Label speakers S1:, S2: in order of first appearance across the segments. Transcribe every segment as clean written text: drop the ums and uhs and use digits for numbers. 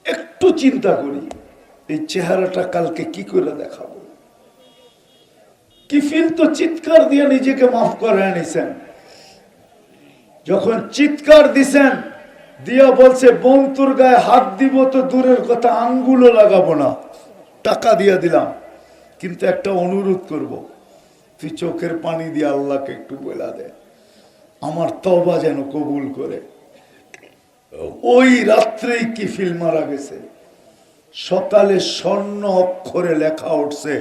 S1: একটু চিন্তা করি এই চেহারাটা কালকে কি করে দেখাবো। কিফিল তো চিৎকার দিয়ে নিজেকে মাফ করে নিছেন, যখন চিৎকার দিছেন দিয়া বলছে বন্ধুর গায়ে হাত দিব তো দূরের কথা আঙ্গুলও লাগাবো না, টাকা দিয়ে দিলাম, কিন্তু একটা অনুরোধ করব, তুই চোখের পানি দিয়ে আল্লাহকে একটু বলা দে আমার তওবা যেন কবুল করে। ওই রাত্রেই কিফিল মারা গেছে। সকালে স্বর্ণ অক্ষরে লেখা উঠছে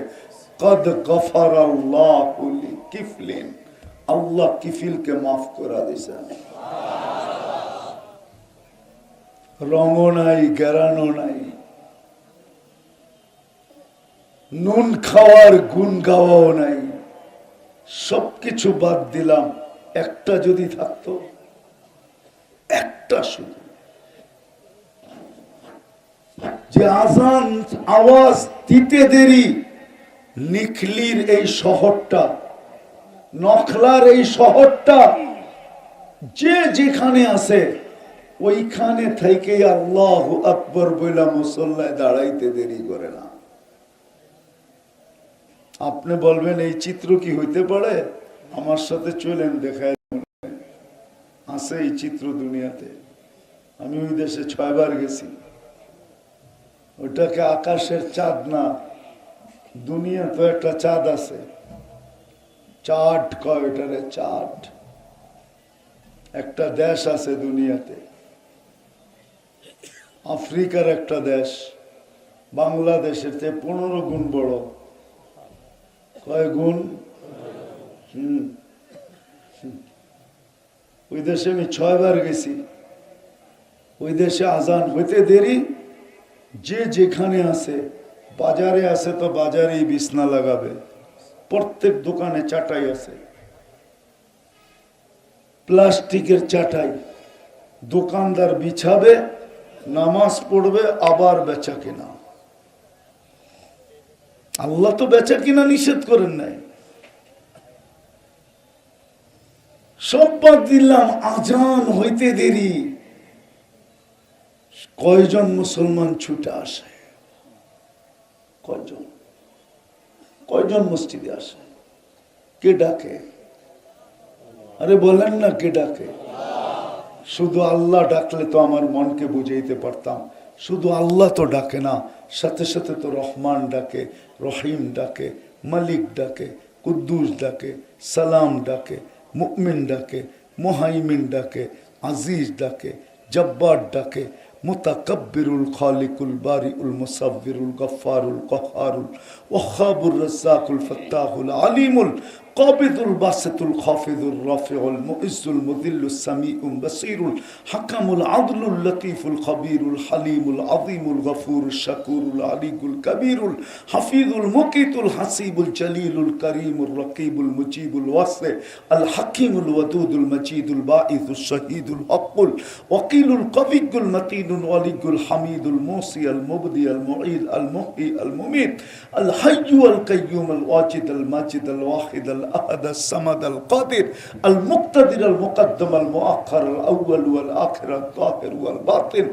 S1: কদ গফারাল্লাহু লিকিফলিন, আল্লাহ কিফিলকে মাফ করে দিয়েছেন। রঙও নাই, গেরানো নাই, নুন খাওয়ার গুণ গাওয়াও নাই, সবকিছু বাদ দিলাম, একটা যদি থাকতো, একটা শুধু, যে আজান আওয়াজ দিতে দেরি নিখলির এই শহরটা, নখলার এই শহরটা, যে যেখানে আছে ওইখানে থেকে আল্লাহু আকবার বইলা মুসল্লায় দাঁড়াইতে দেরি করে না। আপনি বলবেন এই চিত্র কি হইতে পারে? আমার সাথে চলেন, দেখায় আছে এই চিত্র দুনিয়াতে। আমি ওই দেশে 6 বার গেছি। ওটাকে আকাশের চাঁদ না, দুনিয়া তো একটা চাঁদ আছে, চাঁদ কয় ওটারে, চাঁদ। একটা দেশ আছে দুনিয়াতে, আফ্রিকার একটা দেশ, বাংলাদেশের চেয়ে 15 গুণ বড়। কয় গুণ? ওই দেশে আমি 6 বার গেছি। ওই দেশে আজান হইতে দেরি, যে যেখানে আছে, বাজারে আছে তো বাজারেই বিছনা লাগাবে, প্রত্যেক দোকানে চাটাই আছে, প্লাস্টিকের চাটাই, দোকানদার বিছাবে, নামাজ পড়বে, আবার বেচা কিনা। আল্লাহ তো বেচা কিনা নিষেধ করেন নাই। সব বাদ দিলাম, আজান হইতে দেরি, কয়জন মুসলমান ছুটে আসে? কয়জন? কয়জন মসজিদে আসে? কে ডাকে? আরে বলেন না, কে ডাকে? শুধু আল্লাহ ডাকলে তো আমার মনকে বুঝাইতে পারতাম। শুধু আল্লাহ তো ডাকে না, সাথে সাথে তো রহমান ডাকে, রহিম ডাকে, মালিক ডাকে, কুদ্দুস ডাকে, সালাম ডাকে, মুমিন ডাকে, মুহাইমিন ডাকে, আজিজ ডাকে, জব্বার ডাকে, মুতাকাব্বিরুল খালিকুল বারিউল মুসাব্বিরুল গফফারুল কহ্হারুল ওয়াহ্হাবুর রাজ্জাকুল ফাত্তাহুল আলিমুল কাবিদুল বাসিতুল খাফিদুর রাফিউল মুইজ্জুল মুযিল্লুস সামিউল বাসীরুল হাকামুল আদলুল লতীফুল খবীরুল হালিমুল আযীমুল গফুরুশ শাকুরুল আলিকুল কবীরুল হাফিজুল মুকিতুল হাসিবুল জলিলুল করিমুর রকিবুল মুজিবুল ওয়াসি আল হাকিমুল ওয়াদুদুল মজিদুল বাঈসুশ শহীদুল হকুল ওয়াকিলুল কবিয়ুল মতিনুল ওয়ালিয়ুল হামিদুল মুসি আল মুবদি আল মুঈদ আল মুহয়ি আল মুমীত আল হাইয়্যু আল কাইয়্যুম আল ওয়াজিদ আল মাজিদ আল ওয়াহিদ আল الأحد الصمد القادر المقتدر المقدم المؤخر الأول والآخر الظاهر والباطن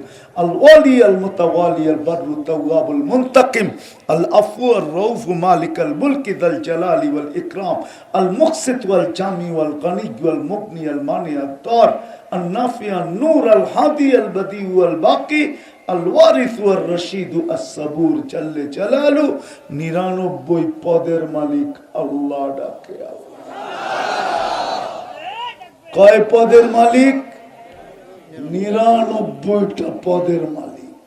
S1: الوالي المتوالي البر التواب المنتقم العفو الرؤوف مالك الملك ذا الجلال والإكرام المقسط والجامع والغني والمغني المانع الضار النافع النور الهادي البديع والباقي الوارث والرشيد الصبور جل جلاله 99 পদের মালিক আল্লাহ ডাকে। কয় পদের মালিক? 99টা পদের মালিক।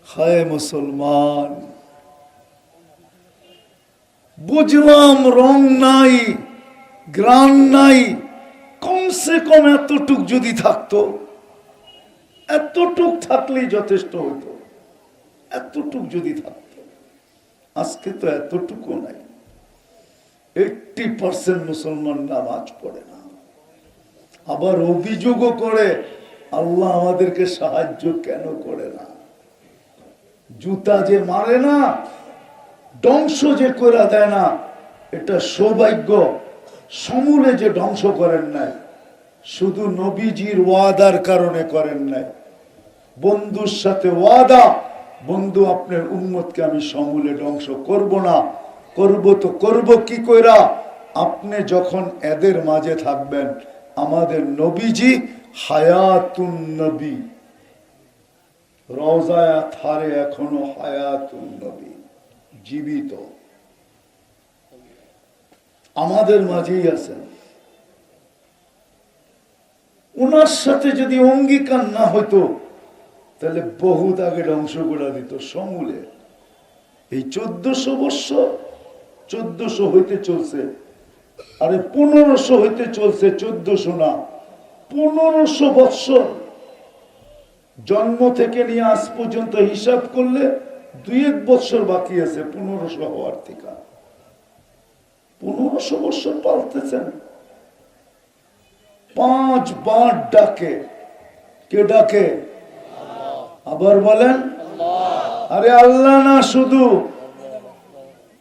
S1: হায় মুসলমান, বুঝলাম রং নাই, গ্রান নাই, কমসে কম এতটুক যদি থাকতো, এতটুক থাকলেই যথেষ্ট হতো। এতটুক যদি থাকতো, আজকে তো এতটুকু নাই। 80% মুসলমান নামাজ পড়ে না, আবার অভিযোগও করে আল্লাহ আমাদেরকে সাহায্য কেন করে না। জুতা যে মারে না, ধ্বংস যে করে দেয় না, এটা সৌভাগ্য। সমূলে যে ধ্বংস করেন নাই, শুধু নবীজির ওয়াদার কারণে করেন নাই। বন্ধুর সাথে ওয়াদা, বন্ধু আপনার উম্মতকে আমি সমূলে ধ্বংস করব না। করব তো করব কি কইরা? আপনি যখন এদের মাঝে থাকবেন, আমাদের নবীজি হায়াতুন নবী, রওজায়ে আতহারে এখনো হায়াতুন নবী, জীবিত আমাদের মাঝেই আছেন। ওনার সাথে যদি অঙ্গীকার না হইতো তাহলে বহুত আগে ধ্বংস করে দিত সমূলে। এই 1400 বৎসর, 1400 হইতে চলছে, আরে 1500 হইতে চলছে, 1400 না, 1500 বৎসর। জন্ম থেকে নিয়ে আজ পর্যন্ত হিসাব করলে 2-1 বৎসর বাকি আছে 1500 হওয়ার থেকে। 1500 বৎসর পালতেছেন। 5 বার ডাকে, কে ডাকে? আবার বলেন, আরে আল্লাহ না, শুধু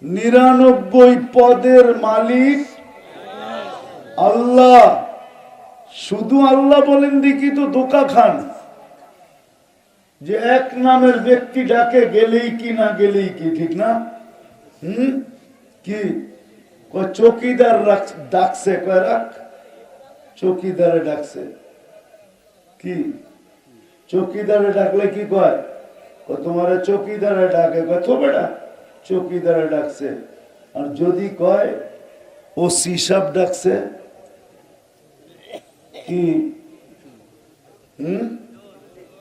S1: 99 পদের মালিক আল্লাহ। শুধু আল্লাহ বলেন দেখি তো ধোঁকা খান, যে এক নামের ব্যক্তি ডাকে গেলেই কি না গেলেই কি, ঠিক না? কি চৌকিদার ডাকছে, কয় রাখ, চৌকিদারে ডাকছে। কি চৌকিদারে ডাকলে কি কয়? তোমার চৌকিদারে ডাকে, কয় তো বেটা চৌকিদারে ডাকছে। আর যদি কয় ও সিসাব ডাকছে, কি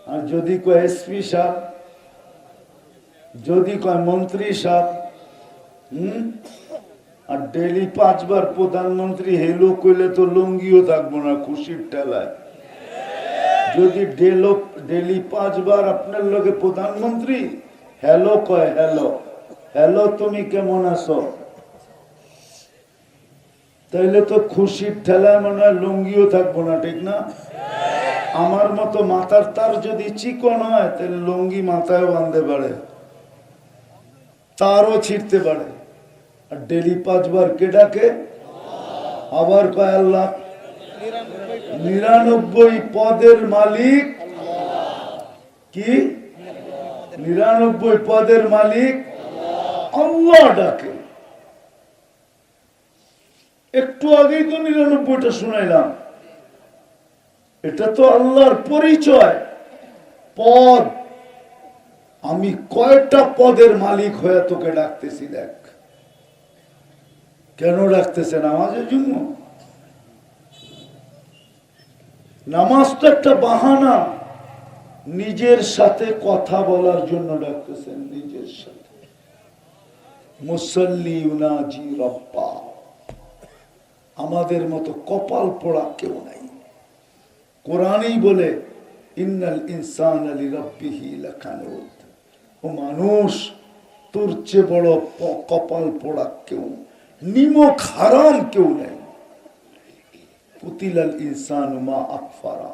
S1: আর যদি কয় এসপি সাহেব, যদি কয় মন্ত্রী সাহেব, আর ডেলি 5 বার প্রধানমন্ত্রী হেলো কইলে তো লুঙ্গিও থাকবো না খুশির ঠেলায়। যদি ডেলি 5 বার আপনার লগে প্রধানমন্ত্রী হ্যালো কয়, হ্যালো হ্যালো তুমি কেমন আছো, তাইলে তো খুশির ঠেলায় মনে হয় লুঙ্গিও থাকবো না, ঠিক না? আমার মতো মাথার তার যদি চিকন হয় তাহলে লুঙ্গি মাথায় বাঁধতে পারে, তারও ছিঁড়তে পারে। আর ডেলি 5 বার কে ডাকে? আবার কয় আল্লাহ। 99 পদের মালিক কি? 99 পদের মালিক আল্লাহ ডাকে। একটু আগেই তো 99টা শুনাইলাম। এটা তো আল্লাহর পরিচয়, পদ। আমি কয়টা পদের মালিক হয়ে তোকে ডাকতেছি দেখ। কেন ডাকতেছে? নামাজের জন্য। নামাজ তো একটা বাহানা, নিজের সাথে কথা বলার জন্য ডাকতেছেন, নিজের সাথে। মুসাল্লি ইউনাজি রব্বা। আমাদের মতো কপাল পোড়া কেউ নাই। কোরআনই বলে ইন্নাল ইনসানা লিরাব্বিহি লাকানুত। ও মানুষ, তোর চেয়ে বড় কপাল পোড়া কেউ, নিমক হারাম কেউ নেই। কুতিলাল ইনসানু মা আকফারা।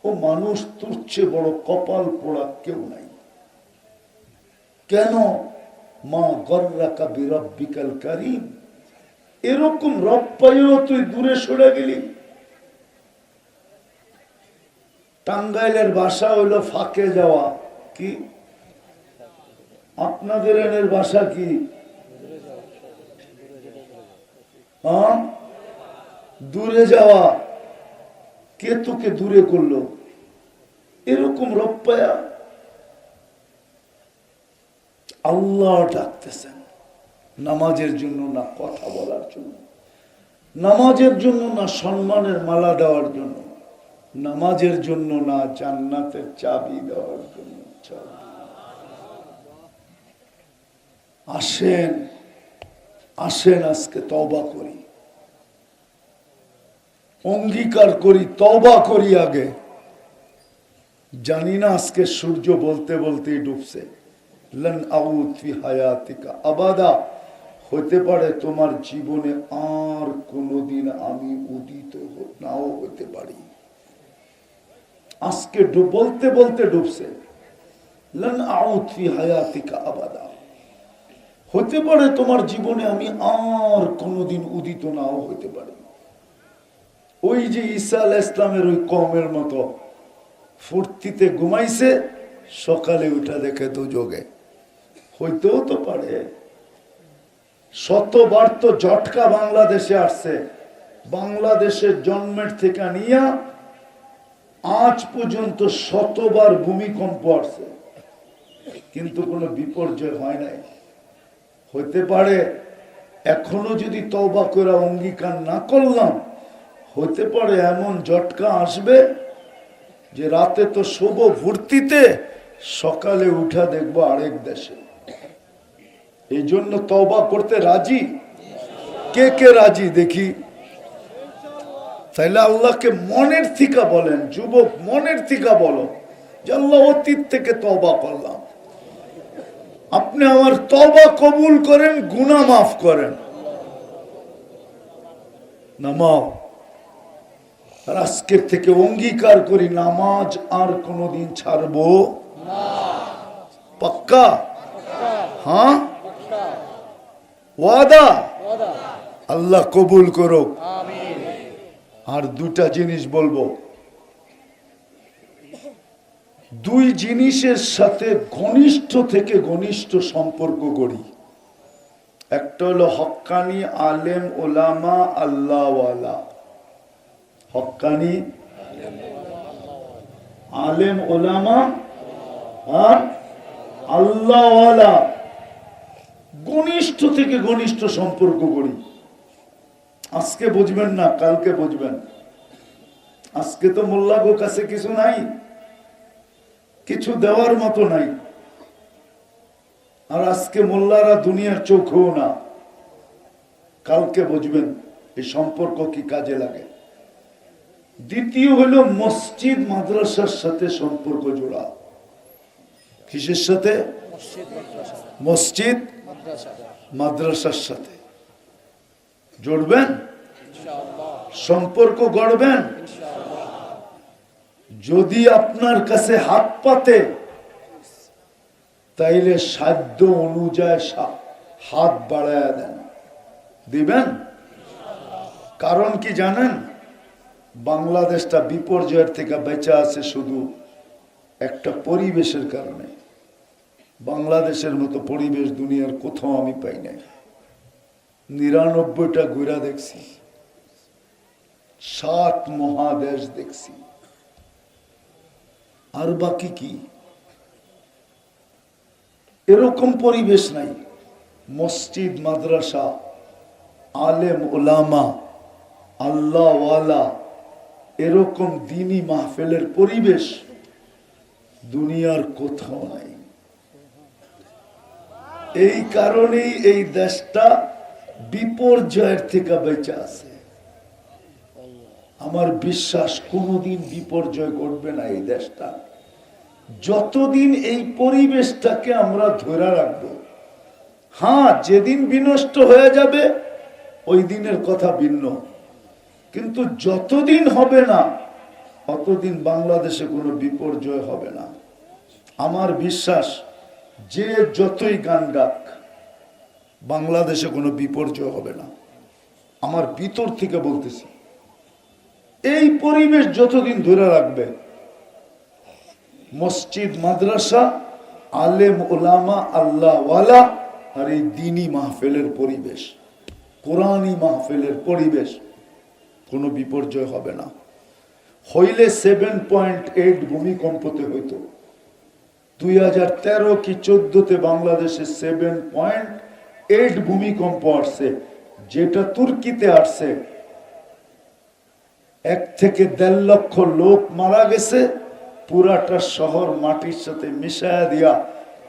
S1: ও মানুষ, তোর চেয়ে বড় কপাল পোড়া কেউ নাই। কেন? মা গররাকা বিরাব্বিকাল কারীম। এরকম রব পাইও তুই দূরে সরে গেলি। টাঙ্গাইলের ভাষা হইল ফাঁকে যাওয়া। কি আপনাদের এনের ভাষা কি? দূরে যাওয়া। কে তোকে দূরে করলো? এরকম রব পায়া আল্লাহ ডাকতেছেন নামাজের জন্য, না কথা বলার জন্য, নামাজের জন্য না সম্মানের মালা দেওয়ার জন্য, নামাজের জন্য না জান্নাতের চাবি দেওয়ার জন্য। আসেন আসেন, আজকে তওবা করি, অঙ্গীকার করি, তওবা করি। আগে জানি না আজকে সূর্য বলতে বলতেই ডুবছে। লান আউদ ফি হায়াতিকা আবাদা। হতে পারে তোমার জীবনে আর কোনোদিন আমি উদিত নাও হতে পারি। আজকে বলতে বলতে ডুবছে। লান আউদ ফি হায়াতিকা আবাদা। হতে পারে তোমার জীবনে আমি আর কোনোদিন উদিত নাও হতে পারি। ওই যে ঈসা আলাইহিস সালামের ওই কওমের মতো ফুর্তিতে ঘুমাইছে, সকালে উঠা দেখে দুযোগে। হইতেও তো পারে। শতবার তো ঝটকা বাংলাদেশে আসছে, বাংলাদেশের জন্মের থেকে নিয়ে আজ পর্যন্ত শতবার ভূমিকম্প আসছে, কিন্তু কোনো বিপর্যয় হয় নাই। হইতে পারে এখনো যদি তওবা করে অঙ্গীকার না করলাম, হতে পারে এমন ঝটকা আসবে যে রাতে তো শুভ ভর্তিতে, সকালে উঠা দেখবো আরেক দেশে। এই জন্য তওবা করতে রাজি? কে কে রাজি দেখি? তাইলে আল্লাহকে মনের থেকে বলেন, যুবক মনের থেকে বলো যে আল্লাহ অতীত থেকে তওবা করলাম, আপনি আমার তওবা কবুল করেন, গুনাহ মাফ করেন। নামাও। আর আজকের থেকে অঙ্গীকার করি নামাজ আর কোনোদিন ছাড়বো না। পাক্কা? হ্যাঁ, ওয়াদা? আল্লাহ কবুল করো। আর দুটা জিনিস বলবো, দুই জিনিসের সাথে ঘনিষ্ঠ থেকে ঘনিষ্ঠ সম্পর্ক করি। একটা হলো হক্কানি আলেম ওলামা আল্লাহওয়ালা। হক্কানি আলেম ওলামা আর আল্লাহওয়ালা ঘনিষ্ঠ থেকে ঘনিষ্ঠ সম্পর্ক করি। আজকে বুঝবেন না, কালকে বুঝবেন। আজকে তো মোল্লাগো কাছে কিছু নাই, কিছু দেওয়ার মতো নাই। আর আজকে মোল্লারা দুনিয়ার চোখও না, কালকে বুঝবেন এই সম্পর্ক কি কাজে লাগে। দ্বিতীয় হলো মসজিদ মাদ্রাসার সাথে সম্পর্ক জোড়া। কিসের সাথে? মসজিদ মাদ্রাসার সাথে জুড়বেন, সম্পর্ক গড়বেন। যদি আপনার কাছে হাত পাতে, তাইলে সাধ্য অনুযায়ী হাত বাড়ায় দেন, দিবেন। কারণ কি জানেন? বাংলাদেশটা বিপর্যয়ের থেকে বেঁচে আছে শুধু একটা পরিবেশের কারণে। বাংলাদেশের মতো পরিবেশ দুনিয়ার কোথাও আমি পাই নাই। ৯৯টা ঘুরা দেখছি, ৭ মহাদেশ দেখছি, আর বাকি কি? এরকম পরিবেশ নাই। মসজিদ মাদ্রাসা, আলেম ওলামা, আল্লাহওয়ালা, এরকম দিনী মাহফিলের পরিবেশ দুনিয়ার কোথাও নাই। এই কারণেই এই দেশটা বিপর্যয়ের থেকে বেঁচে আছে। আমার বিশ্বাস কোনোদিন বিপর্যয় ঘটবে না এই দেশটা, যতদিন এই পরিবেশটাকে আমরা ধরে রাখবো। হ্যাঁ, যেদিন বিনষ্ট হয়ে যাবে ওই দিনের কথা ভিন্ন, কিন্তু যতদিন হবে না ততদিন বাংলাদেশে কোনো বিপর্যয় হবে না। আমার বিশ্বাস যে যতই গান গাক, বাংলাদেশে কোনো বিপর্যয় হবে না। আমার ভিতর থেকে বলতেছি, এই পরিবেশ যতদিন ধরে রাখবে, মসজিদ মাদ্রাসা, আলেম ওলামা, আল্লাহওয়ালা আর এই দিনী মাহফিলের পরিবেশ, কোরআনী মাহফিলের পরিবেশ, কোনো বিপর্যয় হবে না। হইলে 7.8 ভূমিকম্পতে হইতো। 2013 কি 14তে বাংলাদেশে 7.8 ভূমিকম্প আসছে, যেটা তুর্কিতে আসছে। 1 থেকে 1.5 লক্ষ লোক মারা গেছে। পুরাটা শহর মাটির সাথে মিশায়া দিয়া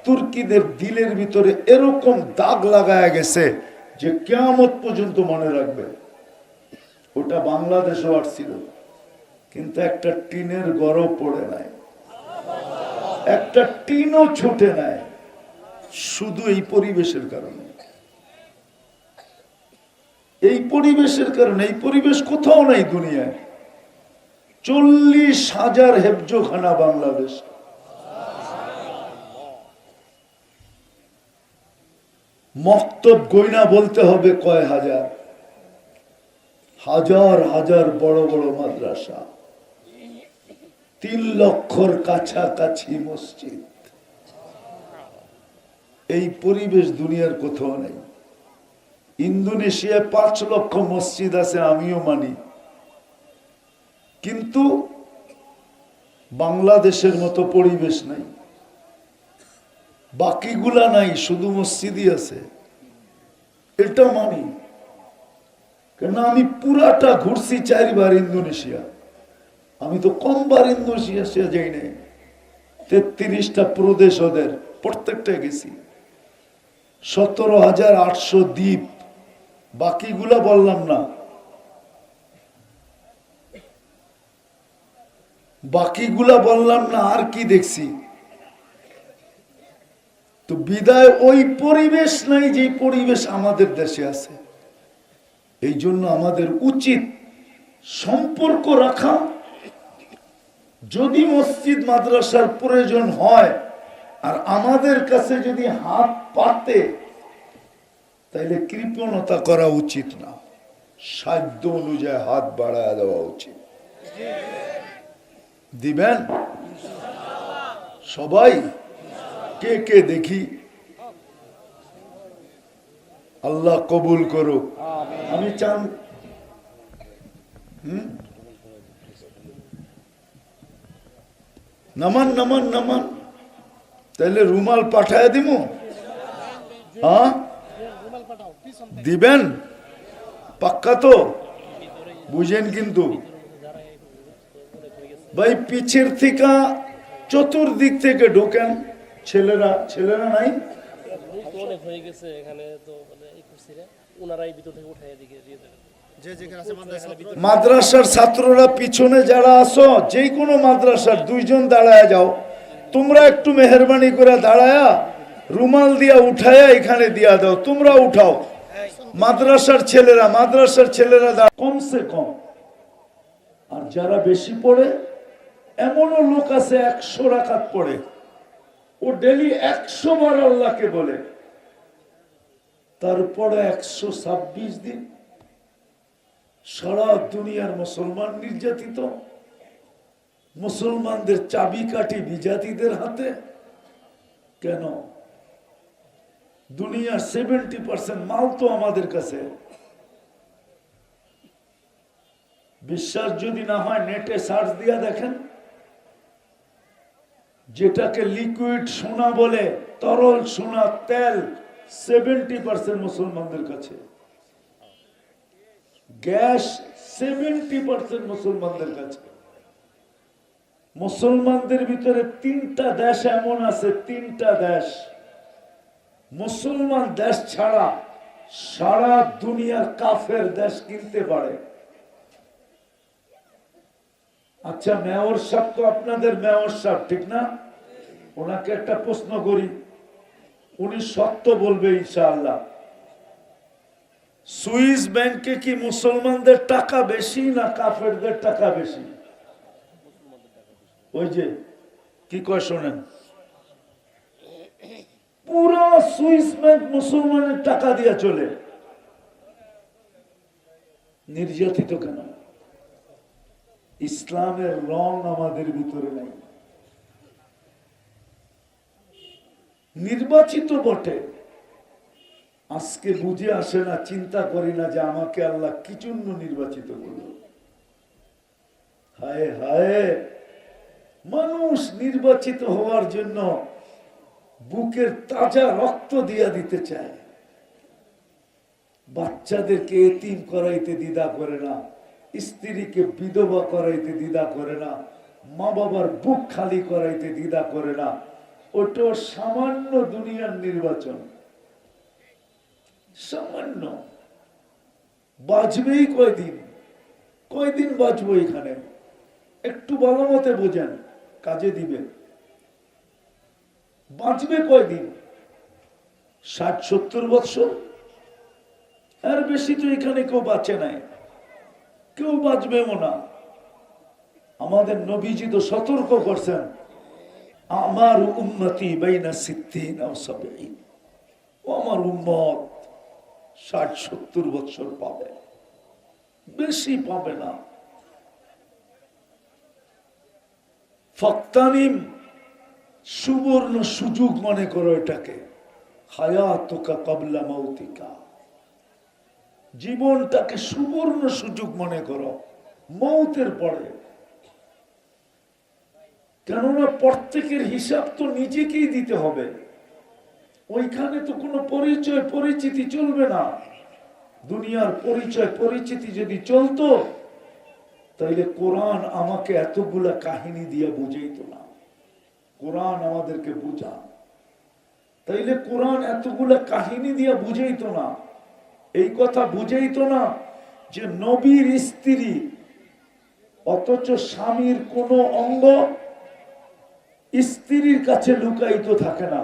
S1: তুর্কিদের দিলের ভিতরে এরকম দাগ লাগায়া গেছে যে কিয়ামত পর্যন্ত মনে রাখবে। ওটা বাংলাদেশও আসছিল, কিন্তু একটা টিনের ঘরও পড়ে নাই, একটা টিনও ছুটে নাই, শুধু এই পরিবেশের কারণে। এই পরিবেশের কারণে, এই পরিবেশ কোথাও নাই দুনিয়ায়। 40,000 হেফজোখানা বাংলাদেশ। মক্তব গয়না বলতে হবে কয় হাজার, হাজার হাজার বড় বড় মাদ্রাসা। 3 লক্ষর কাছাকাছি মসজিদ। এই পরিবেশ দুনিয়ার কোথাও নেই। ইন্দোনেশিয়ায় 5 লক্ষ মসজিদ আছে, আমিও মানি, কিন্তু বাংলাদেশের মতো পরিবেশ নাই। বাকিগুলা নাই, শুধু মসজিদই আছে, এটা মানি। কেন আমি পুরাটা ঘুরছি 4 বার ইন্দোনেশিয়া। আমি তো কমবার ইন্দোনেশিয়া যাই নাই। 33টা প্রদেশ ওদের, প্রত্যেকটা গেছি। 17,800 দ্বীপ, বাকিগুলা বললাম না। বাকিগুলা বললাম না, আর কি দেখছি। তো বিদায় ওই পরিবেশ নাই যে পরিবেশ আমাদের দেশে আছে। এই জন্য আমাদের উচিত সম্পর্ক রাখা। যদি মসজিদ মাদ্রাসার প্রয়োজন হয় আর আমাদের কাছে যদি হাত পাতে, তাইলে কৃপণতা করা উচিত না, সাধ্য অনুযায়ী হাত বাড়ায় দেওয়া উচিত। দিবেন সবাই? কে কে দেখি, আল্লাহ কবুল করুক। আমি চান নামান নামান নামান, তাহলে রুমাল পাঠায় দিব। হ্যাঁ দিবেন, পাক্কা তো? বুঝেন কিন্তু ভাই, পিছের থেকে চতুর্দিক থেকে ঢোকেন। ছেলেরা ছেলেরা নাই, মাদ্রাসার ছাত্ররা পিছনে যারা আছো, যে কোনো মাদ্রাসার 2 জন দাঁড়ায় যাও। তোমরা একটু মেহরবানি করে দাঁড়ায়া রুমাল দিয়া উঠায়া এখানে দিয়া দাও। তোমরা উঠাও, মাদ্রাসার ছেলেরা কমসে কম। আর যারা বেশি পড়ে, এমনও লোক আছে 100 রাকাত পড়ে, ও ডেলি 100 বার আল্লাহকে বলে, তারপরে 126 দিন সারা দুনিয়ার মুসলমান নির্যাতিত, মুসলমানদের চাবিকাঠি বিজাতিদের হাতে। কেন? দুনিয়ার 70% মাল তো আমাদের কাছে। বিশ্বাস যদি না হয় নেটে সার্চ দিয়া দেখেন, যেটাকে লিকুইড সোনা বলে, তরল সোনা, তেল 70% মুসলমানদের কাছে। গ্যাস 70% মুসলমানদের কাছে। মুসলমানদের ভিতরে 3টা দেশ এমন আছে, 3টা দেশ মুসলমান দেশ ছাড়া সারা দুনিয়ার কাফের দেশ কিনতে পারে। আচ্ছা, মেয়র সাহেব তো আপনাদের মেয়র সাহেব, ঠিক না? ওনাকে একটা প্রশ্ন করি, উনি সত্য বলবে ইনশাআল্লাহ। সুইস ব্যাংকে কি মুসলমানদের টাকা বেশি না কাফেরদের টাকা বেশি? ওই যে কি কয় শোনেন, পুরো সুইস ব্যাংক মুসলমানের টাকা দিয়ে চলে। নির্যাতিত কেন? ইসলামের রং আমাদের ভিতরে নাই। নির্বাচিত বটে, আজকে বুঝে আসে না, চিন্তা করি না যে আমাকে আল্লাহ কি জন্য নির্বাচিত করল। হায় হায়, মানুষ নির্বাচিত হওয়ার জন্য বুকের তাজা রক্ত দিয়া দিতে চায়। বাচ্চাদেরকে এতিম করাইতে দ্বিধা করে না, স্ত্রীকে বিধবা করাইতে দ্বিধা করে না, মা বাবার বুক খালি করাইতে দ্বিধা করে না। ওটা সামান্য দুনিয়ার নির্বাচন, সামান্য। বাঁচবেই কয়দিন, কয়দিন বাঁচবো এখানে? একটু ভালো মতে বোঝেন, কাজে দিবে। বাঁচবে কয়দিন? 60-70 বছর, আর বেশি তো এখানে কেউ বাঁচে নাই, কেউ বাঁচবেও না। আমাদের নবীজি তো সতর্ক করছেন, আমার উম্মতি বাইনা 60 ও 70। ও আমার উম্মত 60-70 বছর পাবে, বেশি পাবে না। ফাক্তানিম, সুবর্ণ সুযোগ মনে করো এটাকে। হায়াতুকা ক্বাবলা মাউতিকা, জীবনটাকে সুবর্ণ সুযোগ মনে করো মৌতের পরে। কেননা প্রত্যেকের হিসাব তো নিজেকেই দিতে হবে, ওইখানে তো কোনো পরিচয় পরিচিতি চলবে না। দুনিয়ার পরিচয় পরিচিতি যদি চলতো তাইলে কোরআন আমাকে এতগুলা কাহিনী দিয়ে বুঝাইতো না। কোরআন আমাদেরকে বুঝা, তাইলে কোরআন এতগুলা কাহিনী দিয়ে বুঝাইতো না। এই কথা বুঝাইতো না যে নবীর স্ত্রী, অথচ স্বামীর কোন অঙ্গ স্ত্রীর কাছে লুকায়িত থাকে না,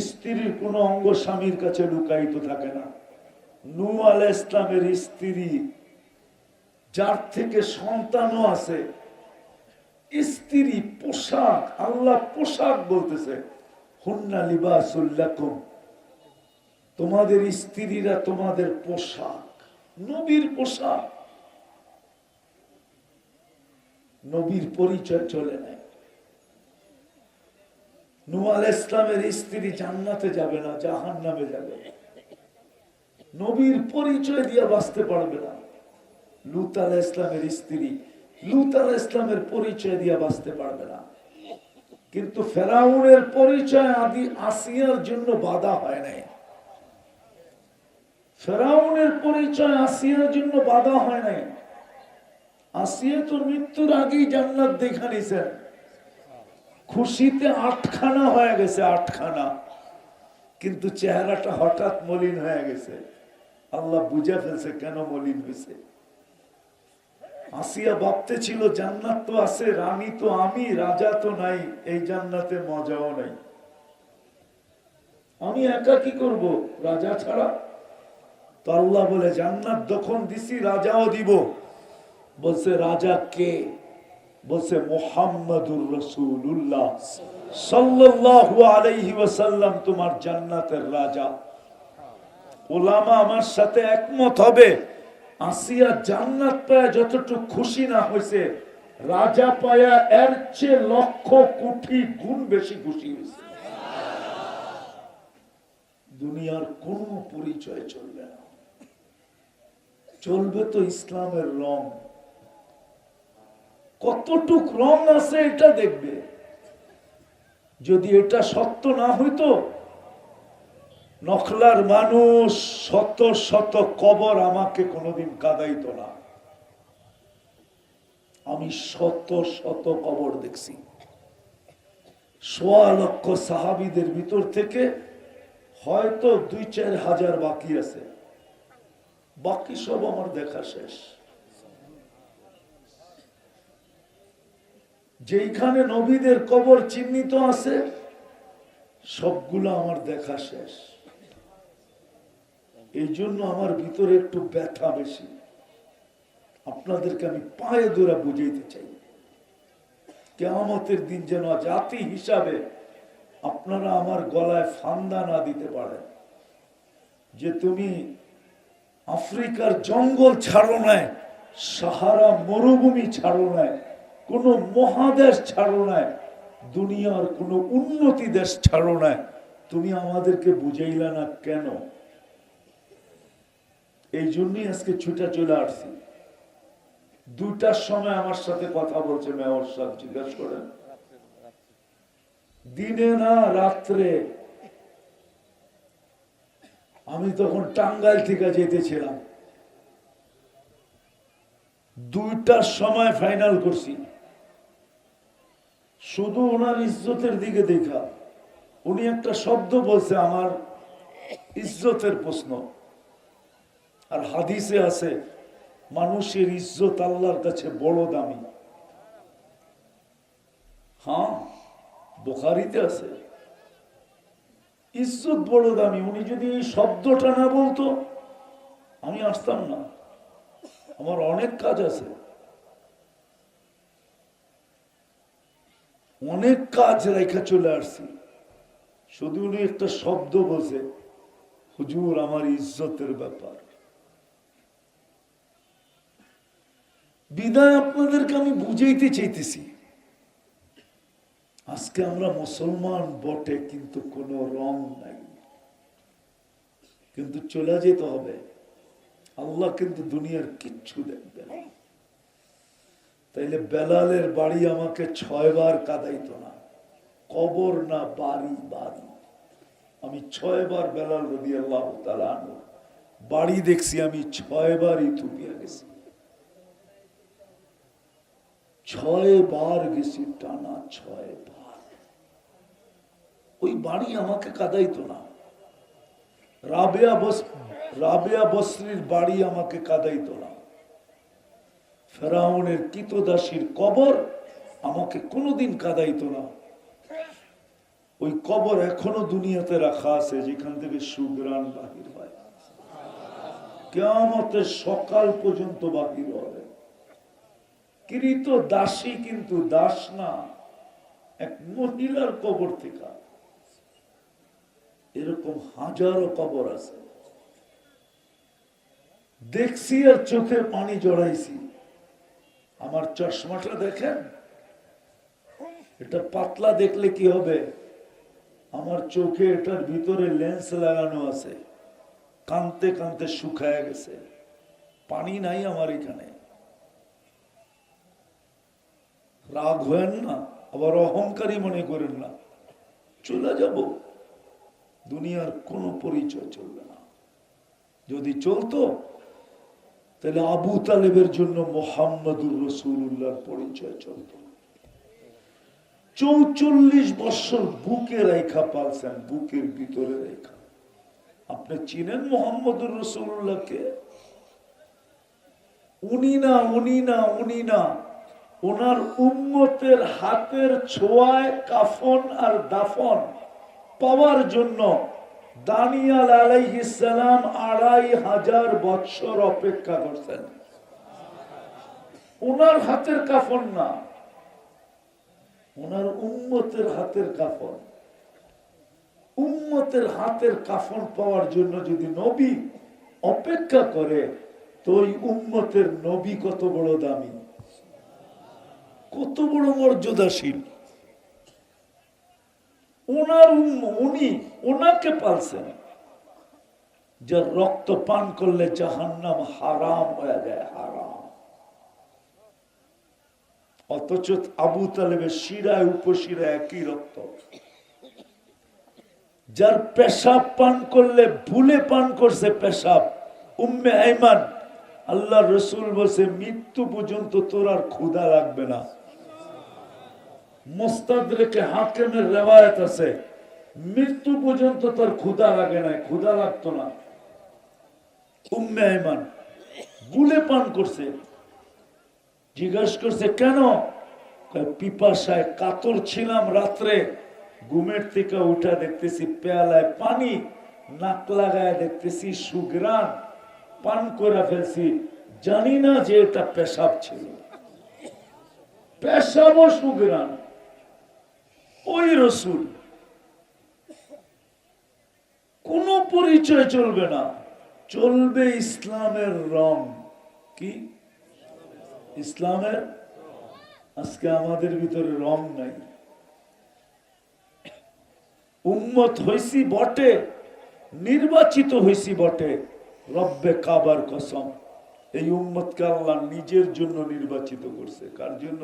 S1: স্ত্রীর কোন অঙ্গ স্বামীর কাছে লুকায়িত থাকে না। নূহ আলাইহিস ইসলামের স্ত্রী, যার থেকে সন্তানও আছে, স্ত্রী পোশাক, আল্লাহ পোশাক বলতেছে, হুন্না লিবাসুল লাকুম, তোমাদের স্ত্রীরা তোমাদের পোশাক, নবীর পোশাক। নবীর পরিচয় চলে নাই। নূহ আলাইহিস ইসলামের স্ত্রী জান্নাতে যাবে না, জাহান্নামে যাবে। নবীর পরিচয় দিয়ে বাঁচতে পারবে না। লূত আলাইহিস ইসলামের স্ত্রী লূত আলাইহিস ইসলামের পরিচয় দিয়ে বাঁচতে পারবে না। কিন্তু ফেরাউনের পরিচয় আদি আসিয়ার জন্য বাধা হয় নাই। ফেরাউনের পরিচয় আসিয়ার জন্য বাধা হয় নাই। আসিয়া তো মৃত্যুর আগেই জান্নাত দেখা নিছেন, খুশিতে 8খানা হয়ে গেছে, 8খানা। কিন্তু চেহারাটা হঠাৎ মলিন হয়ে গেছে। আল্লাহ বুঝে ফেলছে কেন মলিন হয়েছে। আসিয়া ভাবতে ছিল জান্নাত তো আছে, রানী তো আমি, রাজা তো নাই, এই জান্নাতে মজাও নাই, আমি একা কি করব রাজা ছাড়া। তো আল্লাহ বলে জান্নাত যখন দিছি রাজাও দিব। বলছে রাজা কে? বলছে মুহাম্মাদুর রাসূলুল্লাহ সাল্লাল্লাহু আলাইহি ওয়াসাল্লাম তোমার জান্নাতের রাজা। ওলামা আমার সাথে একমত হবে, আসিয়া জান্নাত পায়া যতটুকু খুশি না হয়েছে, রাজা পায়া এর চেয়ে লক্ষ কোটি গুণ বেশি খুশি হয়েছে। দুনিয়ার কোন পরিচয় চলবে না, চলবে তো ইসলামের রং। কতটুক রং আছে এটা দেখবে। যদি এটা সত্য না হইতো, নখলার মানুষ শত শত কবর আমাকে কোনোদিন কাঁদাইতো না। আমি শত শত কবর দেখছি। ১.৫ লক্ষ সাহাবীদের ভিতর থেকে হয়তো ২-৪ হাজার বাকি আছে, বাকি সব আমার দেখা শেষ। যেখানে নবীদের কবর চিহ্নিত আছে সবগুলো আমার দেখা শেষ। এই জন্য আমার ভিতরে একটু ব্যথা বেশি। আপনাদেরকে আমি পায়ে ধরে বুঝাইতে চাই, কিয়ামতের দিন যেন জাতি হিসাবে আপনারা আমার গলায় ফান্দা না দিতে পারেন যে তুমি আফ্রিকার জঙ্গল ছাড়ো নাই, সাহারা মরুভূমি ছাড়ো নাই, কোন মহাদেশ ছাড়ো নাই, দুনিয়ার কোন উন্নতি দেশ ছাড়ো নাই, তুমি আমাদেরকে বুঝাইলা না কেন? এই জন্যই আজকে ছুটে চলে আসছি। 2টার সময় আমার সাথে কথা বলছে মেয়র সাহেব, জিজ্ঞাসা করেন দিনে না রাত্রে। আমি তখন টাঙ্গাইল থেকে যেতেছিলাম, 2টার সময় ফাইনাল করছি। শুধু ওনার ইজ্জতের দিকে দেখা, উনি একটা শব্দ বলছে আমার ইজ্জতের প্রশ্ন। আর হাদিসে আছে মানুষের ইজ্জত আল্লাহর কাছে বড় দামি। হ্যাঁ, বুখারীতে আছে ইজ্জত বড় দামি। উনি যদি এই শব্দটা না বলতো আমি আসতাম না, আমার অনেক কাজ আছে, অনেক কাজ রেখে চলে আসছি। শুধু উনি একটা শব্দ বলছে, হুজুর আমার ইজ্জতের ব্যাপার। বিদায় আপনাদেরকে আমি বুঝাইতে চাইতেছি, আজকে আমরা মুসলমান বটে, কিন্তু কোনো রং নাই, কিন্তু চলে যেতে হবে। আল্লাহ কিন্তু দুনিয়ার কিচ্ছু দেখবে না। তাইলে বেলালের বাড়ি আমাকে 6 বার কাঁদাইতো না, কবর না বাড়ি, বাড়ি। আমি 6 বার বেলাল রাদিয়াল্লাহু তাআলা আনহু বাড়ি দেখছি, আমি 6 বার ইথিওপিয়া গেছি, 6 বার গেছি, টানা 6 বার। ওই বাড়ি আমাকে কাঁদাইতো না। রাবেয়া বসরির বাড়ি আমাকে কাঁদাইতো না। ফেরাউনের কৃতদাসীর কবর আমাকে কোনোদিন কাঁদাইতো না। ওই কবর এখনো দুনিয়াতে রাখা আছে, যেখান থেকে সুগ্রাণ বাহির হয়, কিয়ামতের সকাল পর্যন্ত বাহির হবে। কৃত দাসী কিন্তু দাস না, এক মহিলার কবর থেকে। এরকম হাজারো কবর আছে, দেখছি আর চোখে পানি জড়াইছি। আমার চশমাটা দেখেন, এটা পাতলা দেখলে কি হবে? আমার চোখে এটার ভিতরে লেন্স লাগানো আছে, কানতে কানতে শুকায় গেছে, পানি নাই আমার এখানে। রাগ হয়েন না, আবার অহংকারী মনে করেন না। চলে যাব, দুনিয়ার কোনো পরিচয় চলবে না। যদি চলতো তাহলে আবু তালেবের জন্য মুহাম্মদুর রাসূলুল্লাহর পরিচয় চলত। 44 বছর বুকে রেখা পালছেন, বুকের ভিতরে রেখা। আপনি চিনেন মুহাম্মদুর রাসূলুল্লাহকে? উনি না, ওনার উম্মতের হাতের ছোঁয়ায় কাফন আর দাফন পাওয়ার জন্য দানিয়াল আলাইহিস সালাম 2500 বছর অপেক্ষা করছেন। ওনার হাতের কাফন না, ওনার উম্মতের হাতের কাফন। উম্মতের হাতের কাফন পাওয়ার জন্য যদি নবী অপেক্ষা করে, তো ওই উম্মতের নবী কত বড় দামি, কত বড় মর্যাদাশীল। উনি ওনাকে পালছেন, যার রক্ত পান করলে জাহান্নাম হারাম হয়ে যায়, হারাম। অথচ আবু তালেবের শিরায় উপশিরায় একই রক্ত। যার পেশাব পান করলে ভুলে পান করছে পেশাব, উম্মে আইমান, আল্লাহ রসুল বলছে মৃত্যু পর্যন্ত তোর আর ক্ষুধা লাগবে না। মুস্তাদরেকে হাকিমের রিওয়ায়াত আছে, মৃত্যু পর্যন্ত তার ক্ষুধা লাগে না, ক্ষুধা লাগতো না। উম্মে আইমান ভুলে পান করছে। জিজ্ঞাসা করছে কেন? পিপাসায় কাতর ছিলাম, রাত্রে ঘুমের থেকে উঠা দেখতেছি পেয়ালায় পানি, নাক লাগায় দেখতেছি সুগ্রাণ, পান করে ফেলছি, জানি না যে এটা পেশাব ছিল। পেশাব ও সুগ্রাণ। ওই রসুল, কোন পরিচয় চলবে না, চলবে ইসলামের রং। কি ইসলামের? আজকে আমাদের ভিতরে রং নাই। উম্মত হইছি বটে, নির্বাচিত হইছি বটে, রব্বে কাবার কসম, এই উম্মতকে আল্লাহ নিজের জন্য নির্বাচিত করছে। কার জন্য?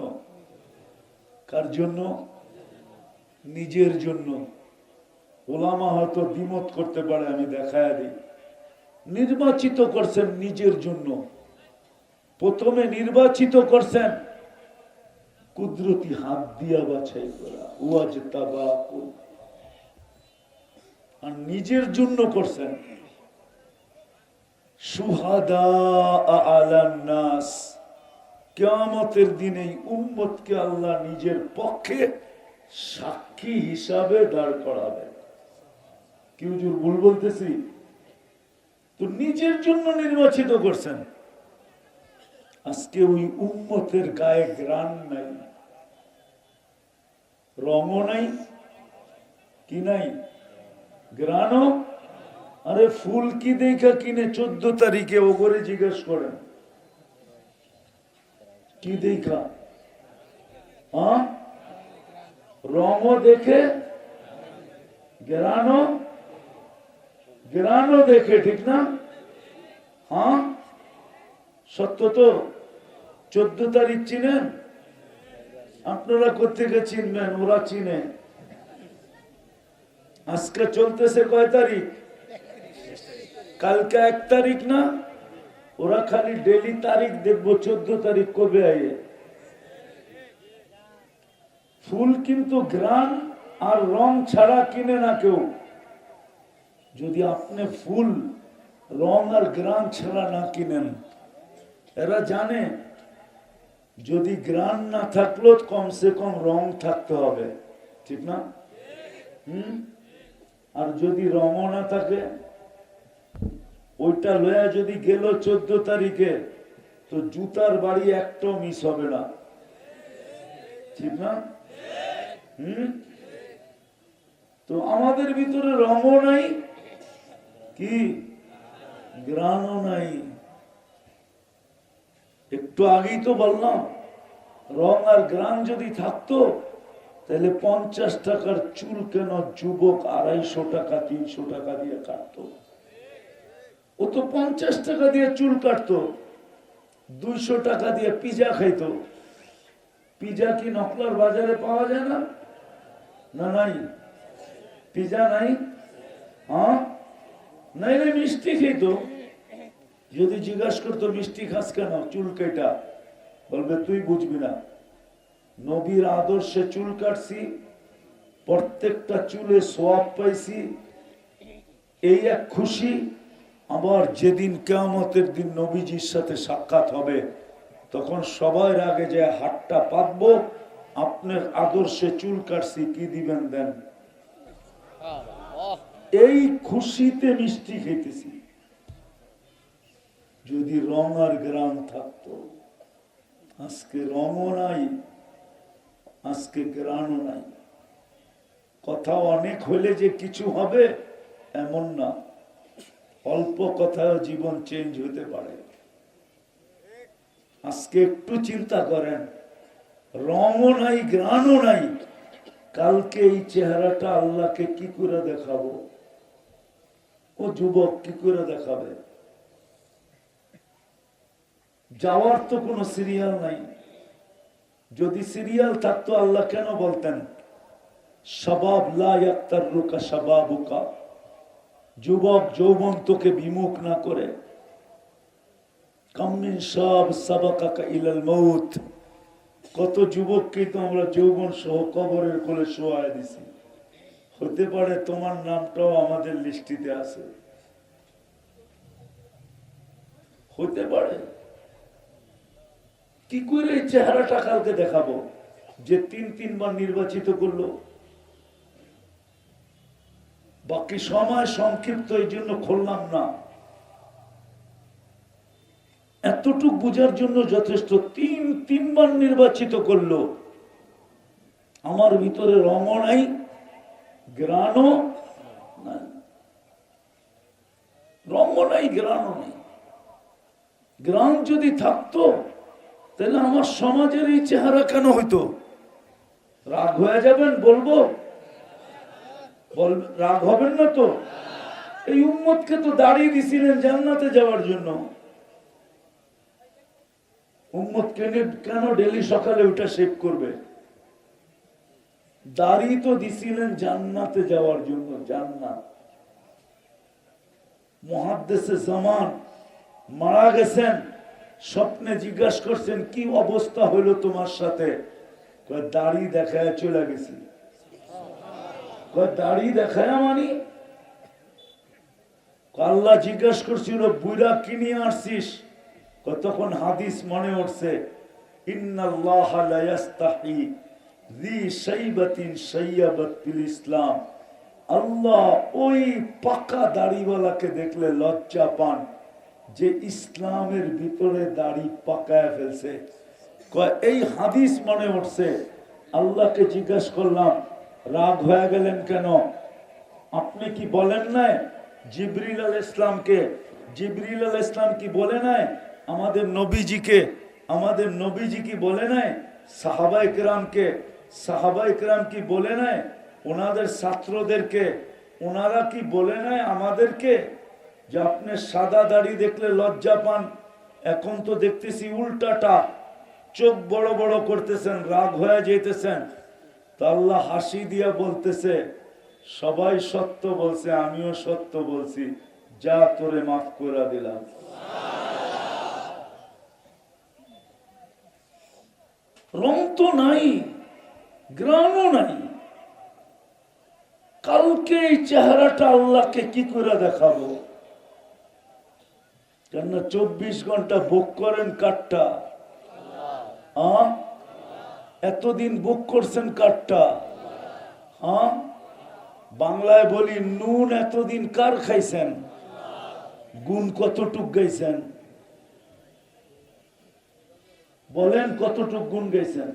S1: কার জন্য? নিজের জন্য। ওলামা হয়তো দ্বিমত করতে পারে, আমি দেখায় দিই। নির্বাচিত করছেন নিজের জন্য। প্রথমে নির্বাচিত করছেন কুদরতি হাত দিয়া বাছাই করা, ওয়াজতাবাকুম, আর নিজের জন্য করছেন শুহাদা আলান নাস। কিয়ামতের দিনে উম্মতকে আল্লাহ নিজের পক্ষে সাক্ষী হিসাবে দাঁড় করাবেন। কি হুজুর ভুল বলতেছি? তো নিজের জন্য নির্বাচিত করছেন। আজকে ওই উম্মতের গায়ে গ্রাণ নাই, রঙও নাই, কি নাই? গ্রাণও। আরে ফুল কি দেখা কিনে 14 তারিখে ওগরে জিজ্ঞেস করেন, কি দেখা? রঙও দেখে, গ্রানও দেখে, ঠিক না? হ্যাঁ, সত্য তো। 14 তারিখ চিনেন আপনারা? কোথেকে চিনবেন? ওরা চিনে। আজকে চলতেছে কয় তারিখ? কালকে 1 তারিখ না? ওরা খালি ডেলি তারিখ দেখবো 14 তারিখ কবে আয়ে। ফুল কিন্তু ঘ্রাণ আর রং ছাড়া কিনে না কেউ। যদি আপনি ফুল রং আর ঘ্রাণ ছাড়া না কিনেন, এরা জানে যদি ঘ্রাণ না থাকলো কমসে কম রং থাকতে হবে, ঠিক না? আর যদি রঙও না থাকে, ওইটা লয়া যদি গেল 14 তারিখে, তো জুতার বাড়ি একটাও মিস হবে না, ঠিক না? তো আমাদের ভিতরে রঙও নাই, কি গ্রাণও নাই। একটু আগেই তো বললাম, রং আর গ্রাণ যদি থাকতো তাহলে 50 টাকার চুল কেন যুবক 250 টাকা 300 টাকা দিয়ে কাটতো? ও তো 50 টাকা দিয়ে চুল কাটতো, 200 টাকা দিয়ে পিজা খাইতো। পিজা কি নকলার বাজারে পাওয়া যায় না? না, নাই পিজা নাই। হ্যাঁ, নাই রে, মিষ্টি খেত। যদি জিজ্ঞাসা করতো মিষ্টি খাস কেন, চুল কেটা, বলবে তুই বুঝবি না। নবীর আদর্শে চুল কাটছি, প্রত্যেকটা চুলে সোয়াব পাইছি, এই এক খুশি। আবার যেদিন কিয়ামতের দিন নবীজির সাথে সাক্ষাৎ হবে, তখন সবার আগে যে হাতটা পাতবো, আপনার আদর্শে চুল কাটছি, কি দিবেন দেন। এই খুশিতে মিষ্টি খেতেছি। যদি রং আর গ্রাম থাকতো, আজকে রঙও নাই, আজকে গ্রাণও নাই। কথা অনেক হলে যে কিছু হবে এমন না, অল্প কথায় জীবন চেঞ্জ হতে পারে। আজকে একটু চিন্তা করেন, রঙও নাই, গ্রাণও নাই, কালকে এই চেহারাটা আল্লাহকে কি করে দেখাবো? ও যুবক কি করে দেখাবে? যাওয়ার তো কোনো সিরিয়াল নাই। যদি সিরিয়াল থাকতো আল্লাহ কেন বলতেন শাবাব লা ইয়াক্তারুকা শাবাবুকা, যুবক যৌবন তোকে বিমুখ না করে। কাম মিন শাব সাবাকাকা ইলাল মাউত, কত যুবককে তো আমরা যৌবন সহ কবরের কোলে শোয়ায় দিছি। হতে পারে তোমার নামটাও আমাদের লিস্টিতে আছে, হতে পারে। কি করে এই চেহারাটা কালকে দেখাবো যে 3-3 বার নির্বাচিত করলো? বাকি সময় সংক্ষিপ্ত, এই জন্য খুললাম না। এতটুক বুঝার জন্য যথেষ্ট। 3-3 বার নির্বাচিত করলো, আমার ভিতরে রঙও নাই, গ্রাণও নাই। রঙও নাই, গ্রাণও নাই। গ্রাণ যদি থাকতো তাহলে আমার সমাজের এই চেহারা কেন হইতো? রাগ হয়ে যাবেন বলবো? রাগ হবেন না তো? এই উম্মতকে তো দাঁড়িয়ে দিছিলেন জান্নাতে যাওয়ার জন্য। উম্মত কেন ডেলি সকালে উঠে শেভ করবে? দাড়ি তো দিছিলেন জান্নাতে যাওয়ার জন্য। জান্নাত, মুহাদ্দিসে জামান মারা গেছেন, স্বপ্নে জিজ্ঞাসা করছেন কি অবস্থা হলো তোমার সাথে? দাড়ি দেখায় চলে গেছি। দাড়ি দেখায় মানি? আল্লাহ জিজ্ঞাসা করছিল বুইরা কি নিয়ে আসছিস? তখন হাদিস মনে উঠছে, ইন্নাল্লাহা লা ইস্তাহি যী শাইবাতিন শাইয়াবাত ফিল ইসলাম। আল্লাহ ওই পাকা দাড়িওয়ালাকে দেখলে লজ্জা পান যে ইসলামের ভিতরে দাড়ি পাকায় ফেলছে। এই হাদিস মনে উঠছে। আল্লাহকে জিজ্ঞাসা করলাম রাগ হয়ে গেলেন কেন? আপনি কি বলেন নাই জিবরিল আলাইহিস ইসলামকে? জিবরিল আলাইহিস ইসলাম কি বলে নাই আমাদের নবীজিকে? আমাদের নবীজি কি বলে নাই সাহাবায়ে কেরামকে? সাহাবা ইকরাম কি বলে নাই ওনাদের ছাত্রদেরকে, ওনারা কি বলে নাই আমাদেরকে যে আপনি সাদা দাড়ি দেখলে লজ্জা পান, এখন তো দেখতেছি উল্টাটা, চোখ বড় বড় করতেছেন, রাগ হয়ে যেতেছেন। তা আল্লাহ হাসি দিয়া বলতেছে সবাই সত্য বলছে, আমিও সত্য বলছি, যা তোরে মাফ করে দিলাম। রং তো নাই, গ্রামও নাই, কালকে এই চেহারাটা আল্লাহকে কি করে দেখাবো? কেননা 24 ঘন্টা ভোগ করেন কাঠটা, এতদিন ভোগ করছেন কাঠটা। বাংলায় বলি নুন এতদিন কার খাইছেন, গুণ কতটুক গাইছেন? বলেন কতটুক গুণ গাইছেন?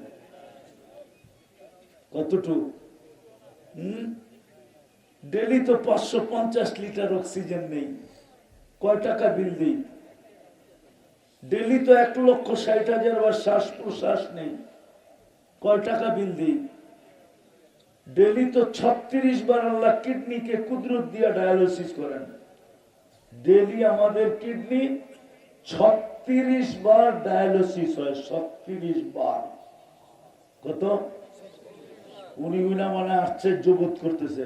S1: কতটুক? ডেলি তো 550 লিটার অক্সিজেন নেই, কয় টাকা বিল দিই? ডেলি তো 1,60,000 বার শ্বাস প্রশ্বাস নেই, কয় টাকা বিল দিই? ডেলি তো 36 বার আল্লাহ কিডনিকে কুদরত দিয়া ডায়ালিসিস করেন। ডেলি আমাদের কিডনি 36 বার ডায়ালিসিস হয়, 36 বার। কত? উনি মানে আশ্চর্য বোধ করতেছে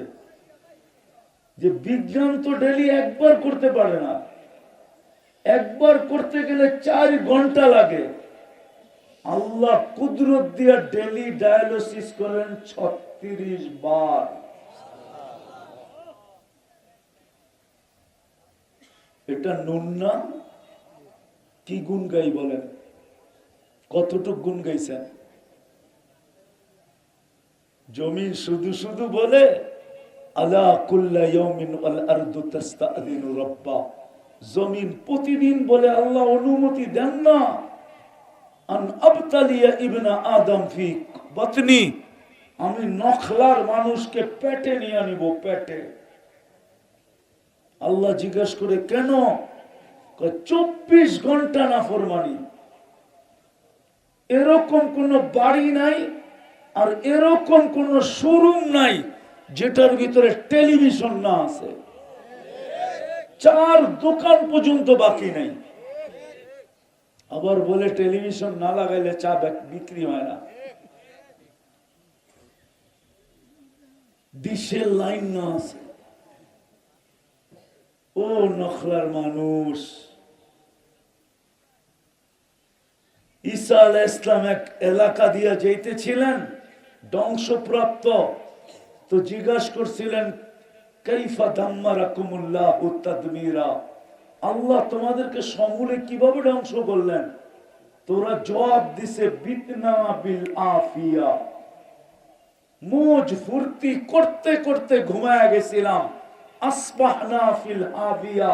S1: যে বিজ্ঞান তো ডেলি একবার করতে পারে না, একবার করতে গেলে 4 ঘন্টা লাগে। আল্লাহ কুদরত দিয়া ডেলি ডায়ালিসিস করেন 36 বার। এটা নুন না? কি গুণ গাই বলেন? কতটুক গুণ গাইছেন? জমিন শুধু শুধু বলে আলা কুল্লা ইয়াউমিন ওয়াল আরদু তাস্তাযিনু রাব্বা, জমিন প্রতিদিন বলে আল্লাহ অনুমতি দেন না আন আবতালিয়া ইবনা আদম ফি বাতনি, আমি নখলার মানুষকে পেটে নিয়ে আনিব, পেটে। আল্লাহ জিজ্ঞাসা করে কেন? 24 ঘন্টা নাফরমানি। এরকম কোন বাড়ি নাই আর এরকম কোন শোরুম নাই যেটার ভিতরে টেলিভিশন না আছে, 4 দোকান পর্যন্ত বাকি নাই। আবার বলে টেলিভিশন না লাগাইলে চা বিক্রি হয় না, ডিশের লাইন না আছে। ও নখলার মানুষ, ঈসা আলাইহিস সালাম এক এলাকা দিয়ে যাইতেছিলেন ধ্বংসপ্রাপ্ত, তো জিজ্ঞাসা করছিলেন কাইফা দাম্মারাকুমুল্লাহু তাদমীরা, আল্লাহ তোমাদেরকে সমূলে কিভাবে ধ্বংস করলেন? তোরা জবাব দিছে বিতনা বিল আফিয়া, মৌজ ফুর্তি করতে করতে ঘুমায় গেছিলাম, আসবাহনা ফিল হাবিয়া,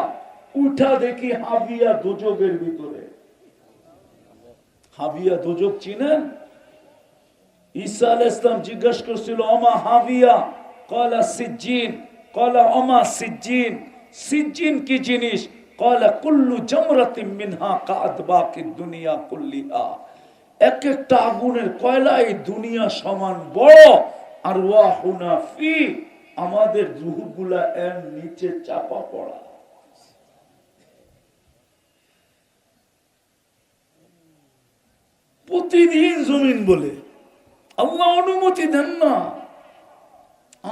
S1: উঠা দেখি হাবিয়া দোজখের ভিতরে। হাবিয়া দোজখ চিনেন? ঈসা আলাইহিস সালাম জিজ্ঞাসা করছিল ওমা হাবিয়া, ক্বালা সিজ্জিন, ক্বালা ওমা সিজ্জিন, সিজ্জিন কি জিনিস? ক্বালা কুল্লু জামরাতিন মিনহা কাআদবাকিদ দুনিয়া কুল্লিহা, এক একটা আগুনের কয়লা এই দুনিয়া সমান বড়, আর ওয়াহুনা ফি, আমাদের রূহগুলা এর নিচে চাপা পড়া। প্রতিদিন জমিন বলে আল্লাহ অনুমতি দেন না।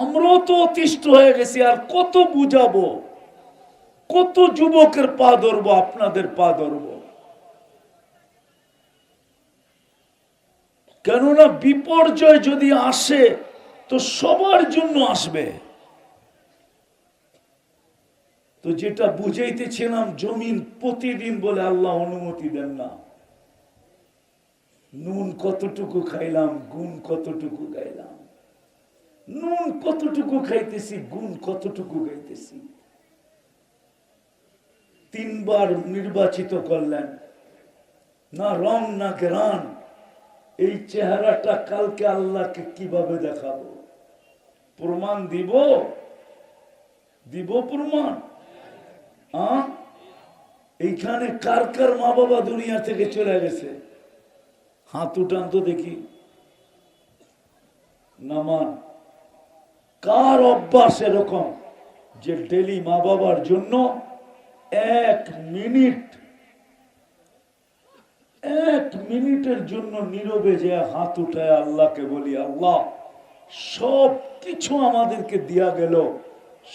S1: আমরাও তো অতিষ্ঠ হয়ে গেছি, আর কত বুঝাবো? কত যুবকের পা ধরবো, আপনাদের পা ধরবো? কেননা বিপর্যয় যদি আসে তো সবার জন্য আসবে। তো যেটা বুঝাইতেছিলাম, জমিন প্রতিদিন বলে আল্লাহ অনুমতি দেন না। নুন কতটুকু খাইলাম, গুণ কতটুকু গাইলাম, নুন কতটুকু খাইতেছি, গুণ কতটুকু গাইতেছি। 3 বার নির্বাচিত করলেন, না রং না গ্রান। এই চেহারাটা কালকে আল্লাহকে কিভাবে দেখাবো? প্রমাণ দিব? দিব প্রমাণ? এইখানে কার কার মা বাবা দুনিয়া থেকে চলে গেছে? হাত উঠান তো দেখি। নামান। কার অভ্যাস এরকম যে ডেলি মা বাবার জন্য 1 মিনিটের জন্য নীরবে যে হাত উঠায় আল্লাহকে বলি, আল্লাহ সব কিছু আমাদেরকে দিয়া গেল,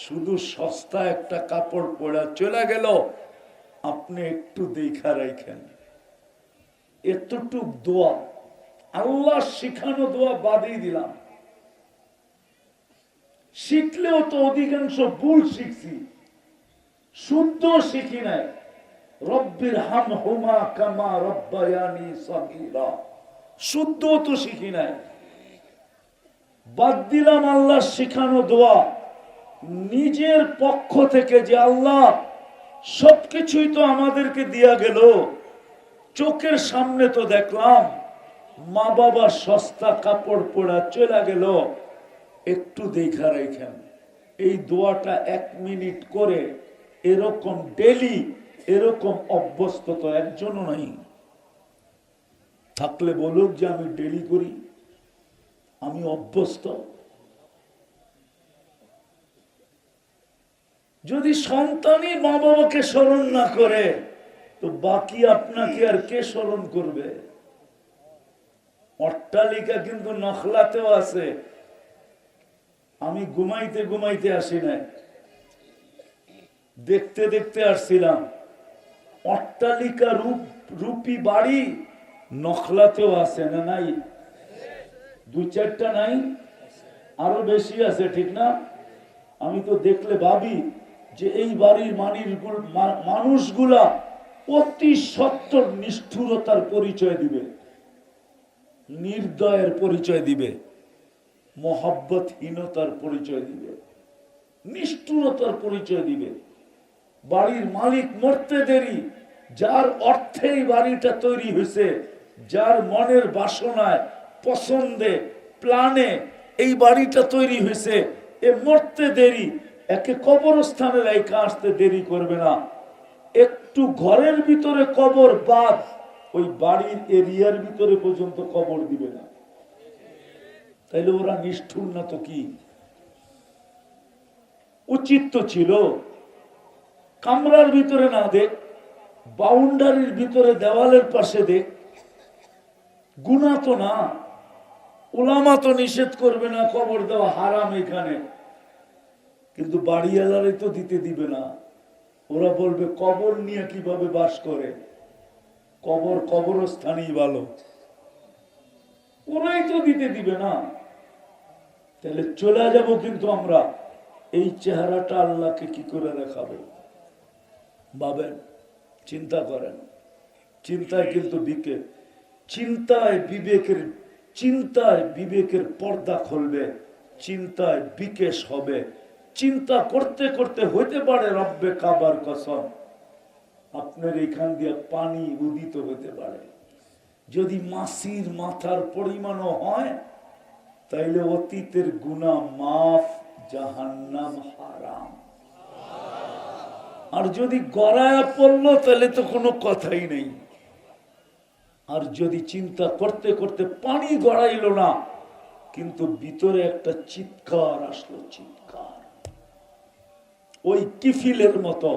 S1: শুধু সস্তা একটা কাপড় পরা চলে গেল, আপনি একটু দেখা রাখেন। এতটুক দোয়া, আল্লাহ শিখানো দোয়া বাদই দিলাম। শিখলেও তো অধিকাংশ ভুল শিখছি, শুদ্ধ শিখি নাই। রব্বির হামহুমা কামা রব্বায়ানি সগীরা, শুদ্ধ তো শিখি নাই। বাদ দিলাম আল্লাহ শিখানো দোয়া নিজের পক্ষ থেকে, যে আল্লাহ সবকিছুই তো আমাদেরকে দিয়া গেল, চোখের সামনে তো দেখলাম মা বাবা সস্তা কাপড় পরা চলে গেল, একটু দেখা রাখেন। এই দোয়াটা 1 মিনিট করে এরকম ডেলি, এরকম অভ্যস্ত তো একজনও নাই। থাকলে বলুক যে আমি ডেলি করি, আমি অভ্যস্ত। যদি সন্তানই মা বাবাকে স্মরণ না করে, তো বাকি আপনাকে আর কে স্মরণ করবে? অট্টালিকা কিন্তু নখলাতেও আছে। আমি ঘুমাইতে ঘুমাইতে আসি নাই, দেখতে দেখতে আসছিলাম। অট্টালিকা রূপী বাড়ি নখলাতেও আছে না নাই? 2-4টা নাই, আরো বেশি আছে, ঠিক না? আমি তো দেখলে ভাবি যে এই বাড়ির মানুষগুলা অতি সত্তর নিষ্ঠুরতার পরিচয় দিবে, নির্দয়ের পরিচয় দিবে, মহব্বতহীনতার পরিচয় দিবে, নিষ্ঠুরতার পরিচয় দিবে। বাড়ির মালিক মরতে দেরি, যার অর্থে এই বাড়িটা তৈরি হয়েছে, যার মনের বাসনায়, পছন্দে, প্ল্যানে এই বাড়িটা তৈরি হয়েছে, এ মরতে দেরি, একে কবরস্থানে রেখে আসতে দেরি করবে না। একটু ঘরের ভিতরে কবর বাদ, ওই বাড়ির এরিয়ার ভিতরে পর্যন্ত কবর দিবে না। তাইলে ওরা নিষ্ঠুর না তো কি? উচিত তো ছিল কামরার ভিতরে না দেখ, বাউন্ডারির ভিতরে দেওয়ালের পাশে দেখ। গুনাহ তো না, উলামা তো নিষেধ করবে না কবর দেওয়া হারাম এখানে, কিন্তু বাড়িওয়ালারাই তো দিতে দিবে না। ওরা বলবে কবর নিয়ে কিভাবে বাস করে, কবরস্থানই ভালো, ওরাই তো দিতে দিবে না। তাহলে চলে যাব, কিন্তু আমরা এই চেহারাটা আল্লাহকে কি করে দেখাবো? ভাবেন, চিন্তা করেন। চিন্তায় কিন্তু চিন্তায় বিবেকের পর্দা খুলবে, চিন্তায় বিকেশ হবে। চিন্তা করতে করতে হইতে পারে রব্বে কাবার কসম আপনার এখান দিয়ে পানি উদিত হতে পারে। যদি মাসির মাথার পরিমাণও হয়, তাইলে অতীতের গুনাহ মাফ, জাহান্নাম হারাম। আর যদি গড়ায় পড়লো, তাহলে তো কোনো কথাই নেই। আর যদি চিন্তা করতে করতে পানি গড়াইল না, কিন্তু ভিতরে একটা চিৎকার আসলো, চিৎকার, ওই কিফিলের মতো,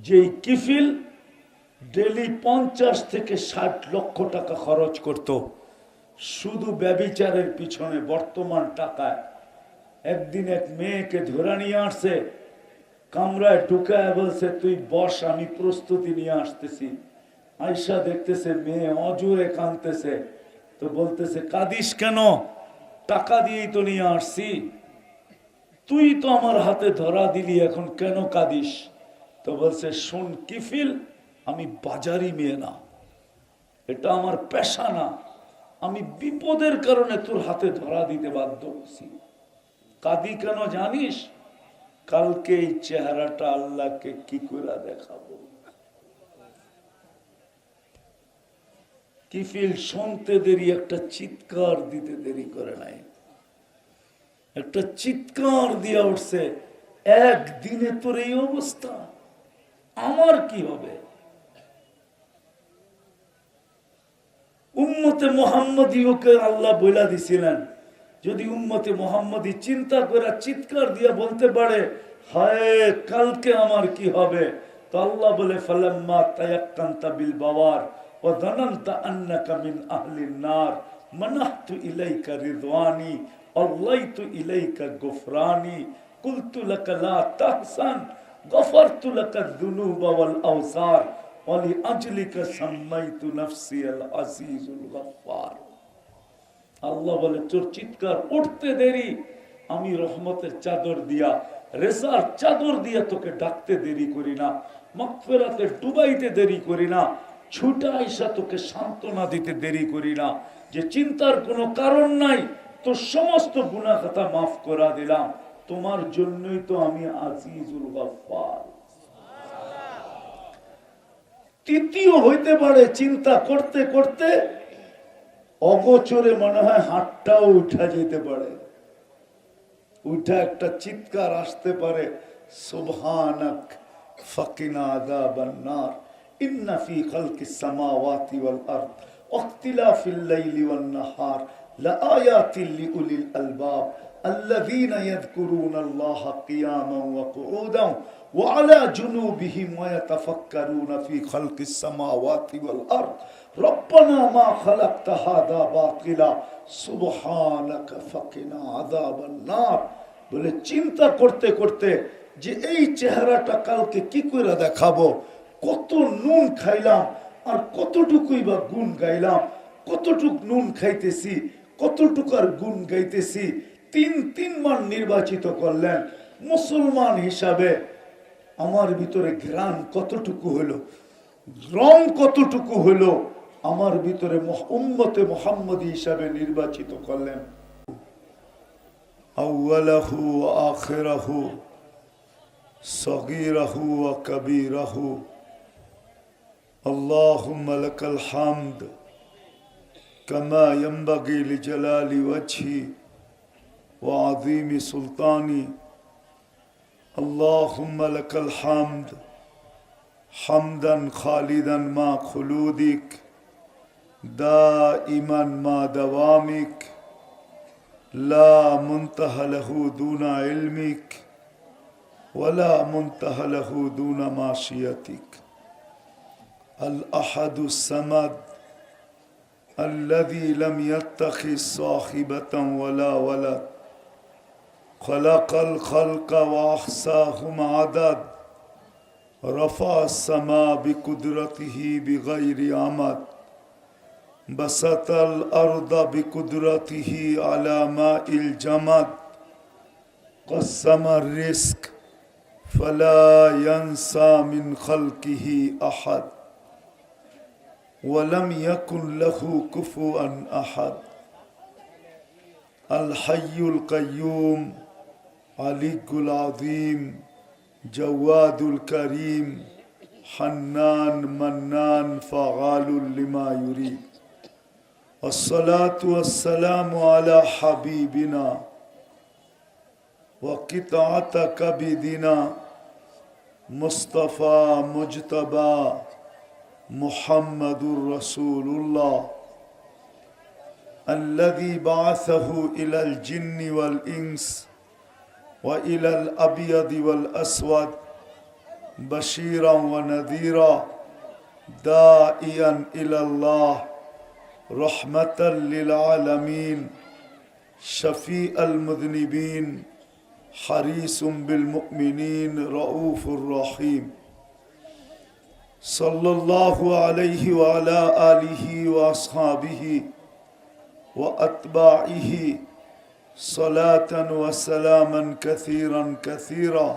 S1: যে কিফিল ডেলি 50 থেকে 60 লক্ষ টাকা খরচ করত শুধু ব্যভিচারের পিছনে বর্তমান টাকায়। একদিন এক মেয়েকে ধরে নিয়ে আসছে, কামরায় ঢুকায় বলছে তুই বস, আমি প্রস্তুতি নিয়ে আসতেছি। আয়সা দেখতেছে মেয়ে অজোরে কাঁদতেছে, তো বলতেছে কাঁদিস কেন? টাকা দিয়েই তো নিয়ে আসছি, তুই তো আমার হাতে ধরা দিলি, এখন কেন কাঁদিস? তো বলছে শোন কিফিল, আমি বাজারি মেয়ে না, এটা আমার পেশা না, আমি বিপদের কারণে তোর হাতে ধরা দিতে বাধ্য হচ্ছি। কাঁদি কেন জানিস? কালকে এই চেহারাটা আল্লাহকে কি করে দেখাবো। কিফিল শুনতে দেরি, একটা চিৎকার দিতে দেরি করে নাই, একটা চিৎকার দিয়ে উঠছে, একদিনে তোর এই অবস্থা, আমার কি হবে? উম্মতে মুহাম্মদীয়কে আল্লাহ বইলা দিছিলেন যদি উম্মতে মুহাম্মদী চিন্তা করে চিৎকার দিয়ে বলতে পারে হায় কালকে আমার কি হবে, তো আল্লাহ বলে ফালাম্মা তায়াক্কানতা বিল বাওয়ার ওয়া যানানতা আন্নাকা মিন আহলিন নার মানাহতু ইলাইকা রিদওয়ানি আল্লাইতু ইলাইকা গুফরানি কুলতু লাকা লা তাহসান গফারতু লাকা যুনুবা ওয়াল আওসার ওয়া লিআজলিকা সাম্মাইতু নাফসি আল আজিজুল গফফার। আল্লাহ বলে তোর চিৎকার উঠতে দেরি, আমি রহমতের চাদর দিয়া রেসার চাদর দিয়া তোকে ডাকতে দেরি করি না, মাগফিরাতে ডুবাইতে দেরি করি না, ছুটা আইসা তোকে সান্ত্বনা দিতে দেরি করি না, যে চিন্তার কোনো কারণ নাই, তোর সমস্ত গুনাহ খাতা মাফ করা দিলাম, তোমার জন্যই তো আমি আজিজুল গফফার। তৃতীয় হইতে পারে চিন্তা করতে করতে অগোচরে মনে হয় হাতটাও উঠা যেতে পারে, উঠা একটা চিৎকার আসতে পারে সুবহানাক ফাকিনা আযাবান নার ইন্না ফি খালকিস সামাওয়াতি ওয়াল আরদ ওয়াখতিলাফিল লাইলি ওয়ান নাহার লাআয়াতিল লিউলিল আলবাব আল্লাযীনা ইয়াযকুরুনাল্লাহা কিয়ামান ওয়া কুউদান ওয়া আলা জুনুবিহিম ওয়া ইয়াতাফাক্কারুনা ফি খালকিস সামাওয়াতি ওয়াল আরদ রব্বানা মা খালাকতা হাযা বাতিলা সুবহানাকা ফাকিনা আযাবান নার। বলে চিন্তা করতে করতে যে এই চেহারাটা কালকে কি করে দেখাবো, কত নুন খাইলাম আর কতটুকুই বা গুণ গাইলাম, কতটুক নুন খাইতেছি কতটুকার গুণ গাইতেছি, তিনবার নির্বাচিত করলেন মুসলমান হিসাবে, আমার ভিতরে ঘ্রাণ কতটুকু হলো, রং কতটুকু হলো, আমার ভিতরে উম্মতে মুহাম্মদী হিসাবে নির্বাচিত করলেন। আউয়ালাহু ওয়া আখিরাহু সগীরাহু ওয়া কবীরাহু আল্লাহুম্মা লাকাল হামদ কামা ইয়ানবাগি লিজালালি ওয়াজহি ওয়া আযীমি সুলতানি আল্লাহুম্মা লাকাল হামদ হামদান খালিদান মা খুলুদিক দাইমান মা দাওয়ামিক লা মুনতাহা লাহু দুনা ইলমিক ওয়ালা মুনতাহা লাহু দুনা মাশিয়াতিক আল আহাদুস সামাদ الذي لم يتخذ صاحبة ولا ولد خلق الخلق وأحصاهم عدد رفع السماء بقدرته بغير عمد بسط الأرض بقدرته على ماء الجمد قسم الرزق فلا ينسى من خلقه أحد ولم يكن له كفوا أحد الحي القيوم علي العظيم جواد الكريم حنان منان فعال لما يريد والصلاة والسلام على حبيبنا وقطعة كبدنا مصطفى مجتبى محمد رسول الله الذي بعثه إلى الجن والإنس وإلى الأبيض والأسود بشيرا ونذيرا داعيا إلى الله رحمة للعالمين شفيع المذنبين حريص بالمؤمنين رؤوف رحيم صلى الله عليه وعلى آله وأصحابه وأتباعه صلاة وسلاما كثيرا كثيرا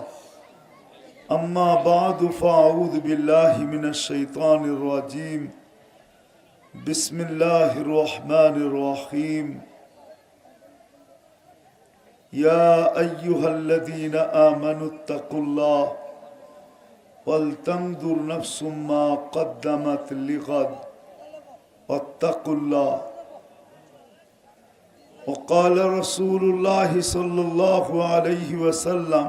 S1: أما بعد فأعوذ بالله من الشيطان الرجيم بسم الله الرحمن الرحيم يا أيها الذين آمنوا اتقوا الله ولتنظر نفس ما قدمت لغد واتقوا الله وقال رسول الله صلى الله عليه وسلم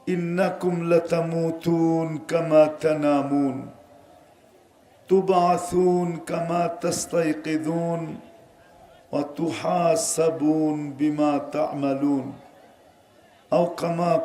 S1: إنكم لتموتون كما تنامون تبعثون كما تستيقظون ওয়া তুহাসাবুন বিমা তা'মালুন আও কামা